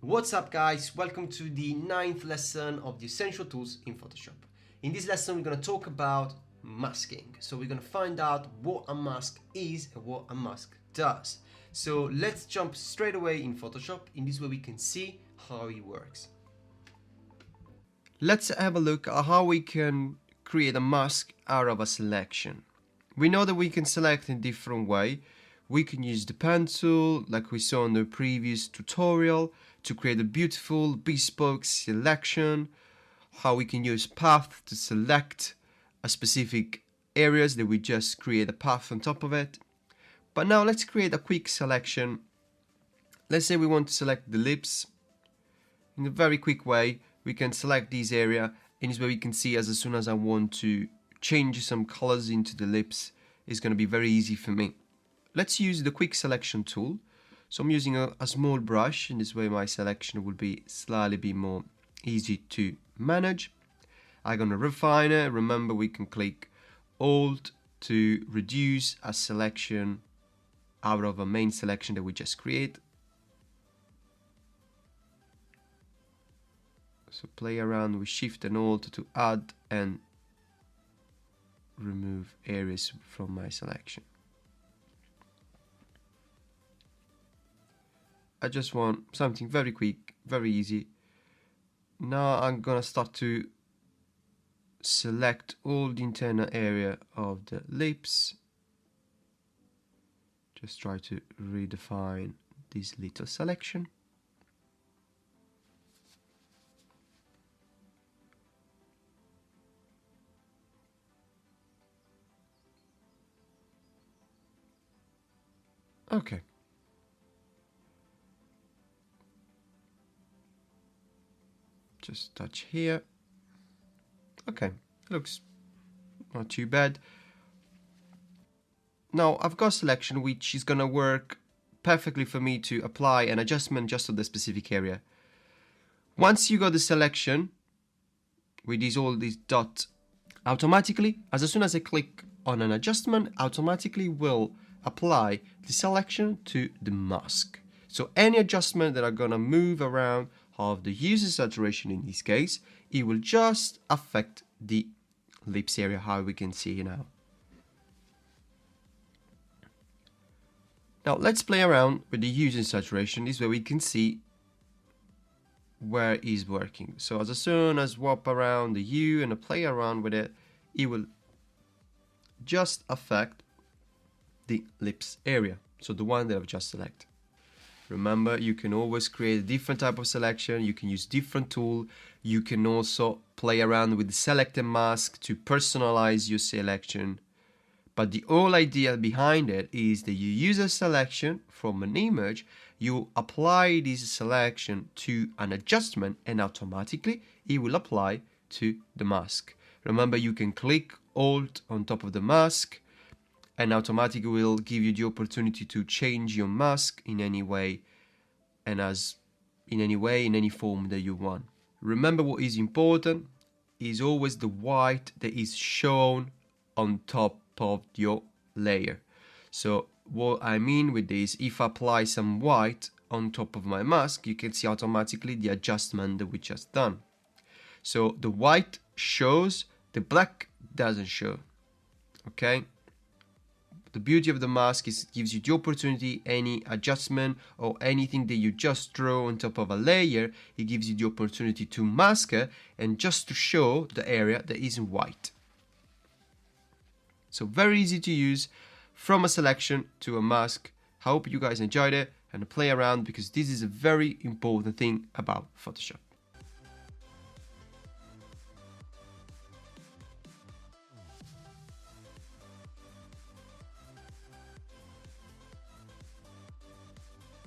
What's up guys, welcome to the 9th lesson of the essential tools in Photoshop. In this lesson we're going to talk about masking. So we're going to find out what a mask is and what a mask does. So let's jump straight away in Photoshop. In this way we can see how it works. Let's have a look at how we can create a mask out of a selection. We know that we can select in a different way. We can use the pen tool like we saw in the previous tutorial to create a beautiful bespoke selection, how we can use path to select a specific areas that we just create a path on top of it. But now let's create a quick selection. Let's say we want to select the lips. In a very quick way, we can select this area, and this way we can see as soon as I want to change some colors into the lips, it's going to be very easy for me. Let's use the quick selection tool. So I'm using a small brush, and this way my selection will be slightly more easy to manage. I'm going to refine it. Remember, we can click Alt to reduce a selection out of a main selection that we just create. So play around with Shift and Alt to add and remove areas from my selection. I just want something very quick, very easy. Now I'm gonna start to select all the internal area of the lips. Just try to redefine this little selection. Okay. Just touch here. Okay, looks not too bad. Now I've got a selection which is gonna work perfectly for me to apply an adjustment just on the specific area. Once you got the selection with all these dots, automatically, as soon as I click on an adjustment, automatically will apply the selection to the mask. So any adjustment that are gonna move around of the user saturation in this case, it will just affect the lips area, how we can see now. Now let's play around with the user saturation. This way we can see where it is working. So as soon as swap around the hue and play around with it, it will just affect the lips area. So the one that I've just selected. Remember, you can always create a different type of selection. You can use different tool. You can also play around with the select and mask to personalize your selection. But the whole idea behind it is that you use a selection from an image, you apply this selection to an adjustment, and automatically it will apply to the mask. Remember, you can click Alt on top of the mask, and automatically will give you the opportunity to change your mask in any way and in any form that you want. Remember, what is important is always the white that is shown on top of your layer. So what I mean with this, if I apply some white on top of my mask, you can see automatically the adjustment that we just done. So the white shows, the black doesn't show. Okay? The beauty of the mask is it gives you the opportunity, any adjustment or anything that you just draw on top of a layer, it gives you the opportunity to mask it and just to show the area that isn't white. So very easy to use from a selection to a mask. I hope you guys enjoyed it and play around, because this is a very important thing about Photoshop.